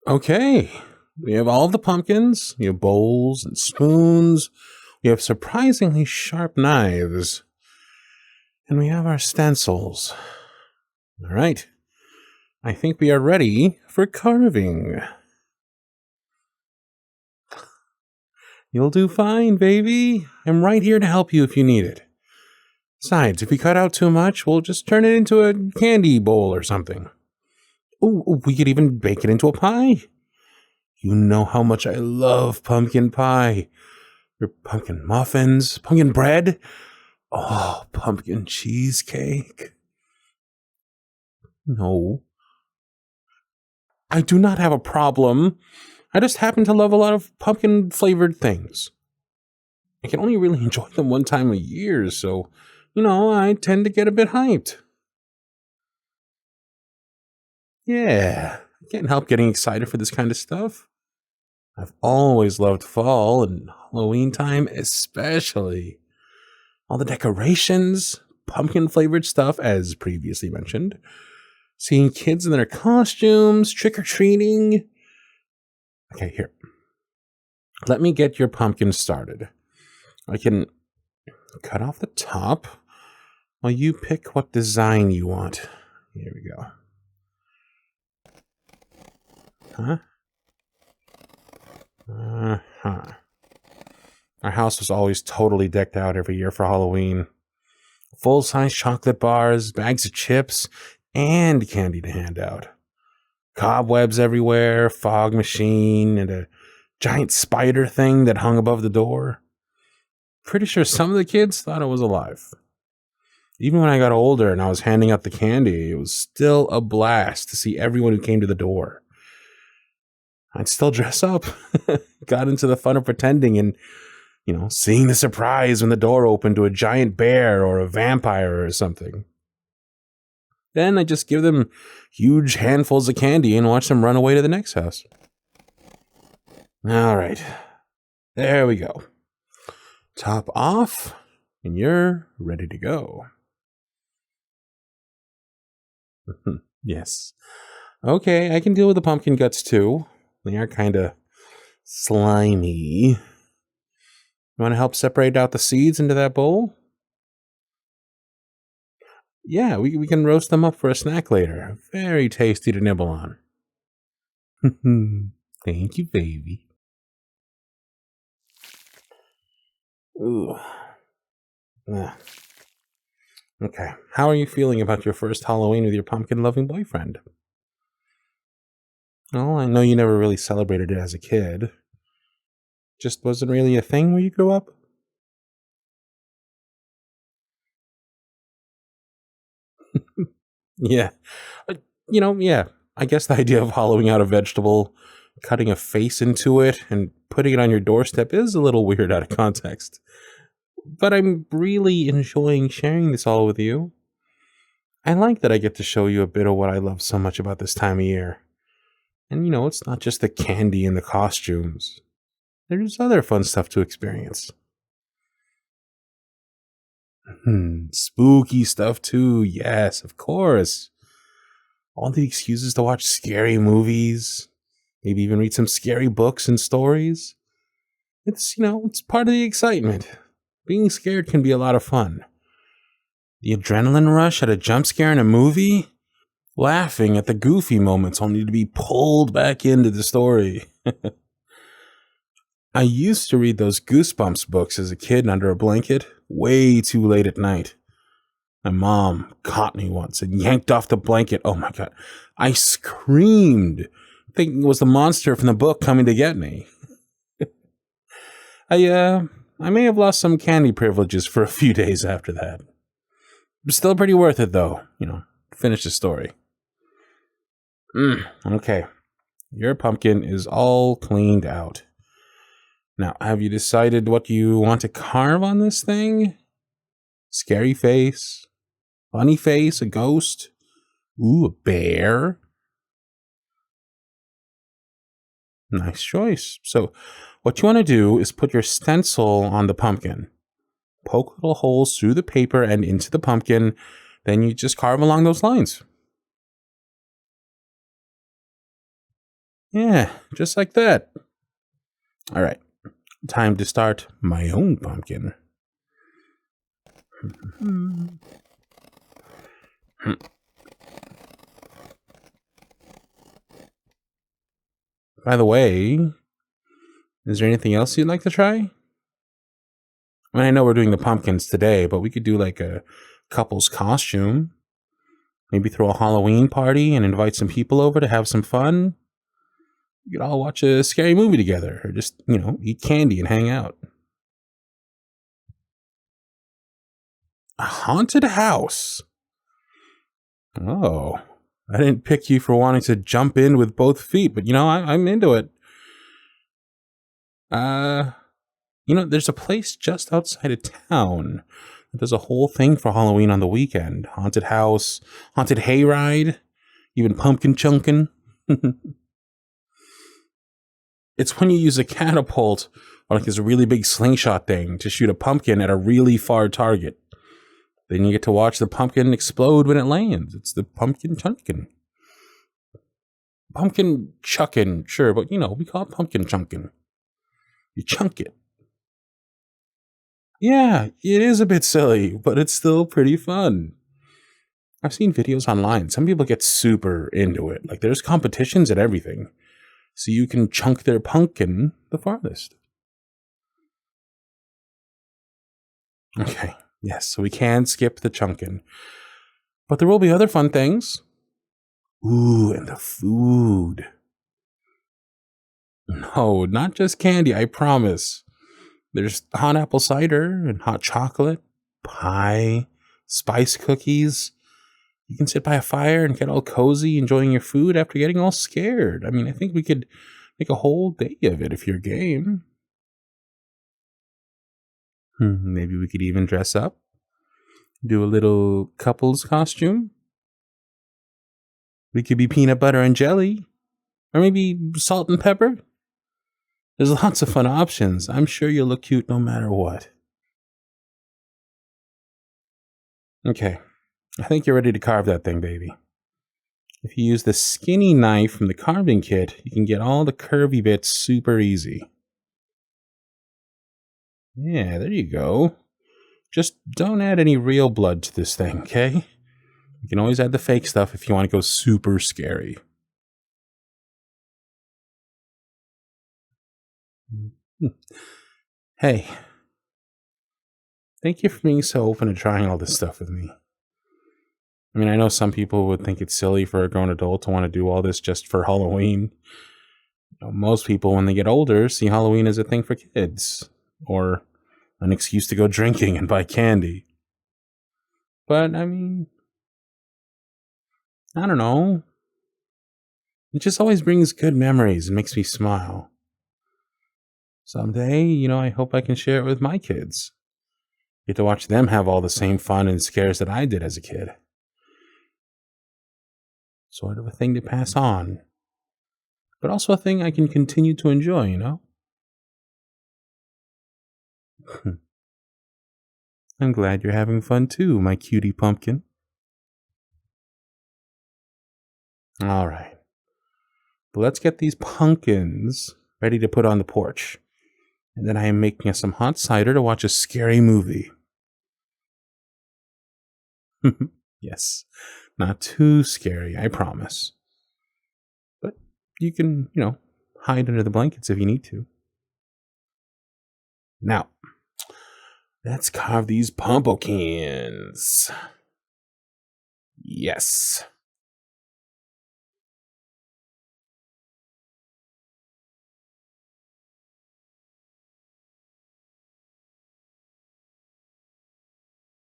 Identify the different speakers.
Speaker 1: Okay, we have all the pumpkins, we have bowls and spoons, we have surprisingly sharp knives, and we have our stencils. All right, I think we are ready for carving. You'll do fine, baby. I'm right here to help you if you need it. Besides, if we cut out too much, we'll just turn it into a candy bowl or something. Ooh, we could even bake it into a pie. You know how much I love pumpkin pie. Your pumpkin muffins, pumpkin bread. Oh, pumpkin cheesecake. No. I do not have a problem. I just happen to love a lot of pumpkin-flavored things. I can only really enjoy them one time a year, so, I tend to get a bit hyped. Yeah, I can't help getting excited for this kind of stuff. I've always loved fall and Halloween time especially. All the decorations, pumpkin-flavored stuff, as previously mentioned. Seeing kids in their costumes, trick-or-treating. Okay, here. Let me get your pumpkin started. I can cut off the top while you pick what design you want. Here we go. Our house was always totally decked out every year for Halloween. Full-size chocolate bars, bags of chips, and candy to hand out. Cobwebs everywhere, fog machine, and a giant spider thing that hung above the door. Pretty sure some of the kids thought it was alive. Even when I got older and I was handing out the candy, it was still a blast to see everyone who came to the door. I'd still dress up. Got into the fun of pretending and, seeing the surprise when the door opened to a giant bear or a vampire or something. Then I just give them huge handfuls of candy and watch them run away to the next house. All right. There we go. Top off, and you're ready to go. Yes. Okay, I can deal with the pumpkin guts too. They are kind of slimy. You want to help separate out the seeds into that bowl? Yeah, we can roast them up for a snack later. Very tasty to nibble on. Thank you, baby. Ooh. Okay, how are you feeling about your first Halloween with your pumpkin-loving boyfriend? Oh, I know you never really celebrated it as a kid. Just wasn't really a thing where you grew up? Yeah. Yeah. I guess the idea of hollowing out a vegetable, cutting a face into it, and putting it on your doorstep is a little weird out of context. But I'm really enjoying sharing this all with you. I like that I get to show you a bit of what I love so much about this time of year. And it's not just the candy and the costumes. There's other fun stuff to experience. Spooky stuff too, yes, of course. All the excuses to watch scary movies, maybe even read some scary books and stories. It's part of the excitement. Being scared can be a lot of fun. The adrenaline rush at a jump scare in a movie, laughing at the goofy moments only to be pulled back into the story. I used to read those Goosebumps books as a kid under a blanket, way too late at night. My mom caught me once and yanked off the blanket. Oh my God. I screamed, thinking it was the monster from the book coming to get me. I may have lost some candy privileges for a few days after that. Still pretty worth it though, finish the story. Okay. Your pumpkin is all cleaned out. Now, have you decided what you want to carve on this thing? Scary face? Funny face? A ghost? Ooh, a bear? Nice choice. So, what you want to do is put your stencil on the pumpkin. Poke little holes through the paper and into the pumpkin. Then you just carve along those lines. Yeah, just like that. All right, time to start my own pumpkin. By the way, is there anything else you'd like to try? I mean, I know we're doing the pumpkins today, but we could do like a couple's costume. Maybe throw a Halloween party and invite some people over to have some fun. We could all watch a scary movie together, or just, eat candy and hang out. A haunted house? Oh, I didn't pick you for wanting to jump in with both feet, but I'm into it. There's a place just outside of town that does a whole thing for Halloween on the weekend. Haunted house, haunted hayride, even pumpkin chunking. It's when you use a catapult or like this really big slingshot thing to shoot a pumpkin at a really far target. Then you get to watch the pumpkin explode when it lands. It's the pumpkin chunkin'. Pumpkin chuckin', sure, but we call it pumpkin chunkin'. You chunk it. Yeah, it is a bit silly, but it's still pretty fun. I've seen videos online. Some people get super into it. Like there's competitions and everything. So you can chunk their pumpkin the farthest. Okay, yes, so we can skip the chunkin'. But there will be other fun things. Ooh, and the food. No, not just candy, I promise. There's hot apple cider and hot chocolate, pie, spice cookies. You can sit by a fire and get all cozy enjoying your food after getting all scared. I mean, I think we could make a whole day of it if you're game. Maybe we could even dress up. Do a little couple's costume. We could be peanut butter and jelly. Or maybe salt and pepper. There's lots of fun options. I'm sure you'll look cute no matter what. Okay, I think you're ready to carve that thing, baby. If you use the skinny knife from the carving kit, you can get all the curvy bits super easy. Yeah, there you go. Just don't add any real blood to this thing, okay? You can always add the fake stuff if you want to go super scary. Hey, thank you for being so open to trying all this stuff with me. I mean, I know some people would think it's silly for a grown adult to want to do all this just for Halloween. Most people, when they get older, see Halloween as a thing for kids, or an excuse to go drinking and buy candy. But, I mean, I don't know. It just always brings good memories and makes me smile. Someday, I hope I can share it with my kids. Get to watch them have all the same fun and scares that I did as a kid. Sort of a thing to pass on. But also a thing I can continue to enjoy, I'm glad you're having fun too, my cutie pumpkin. All right. But let's get these pumpkins ready to put on the porch. And then I am making us some hot cider to watch a scary movie. Yes. Not too scary, I promise. But you can, hide under the blankets if you need to. Now, let's carve these pumpkins. Yes.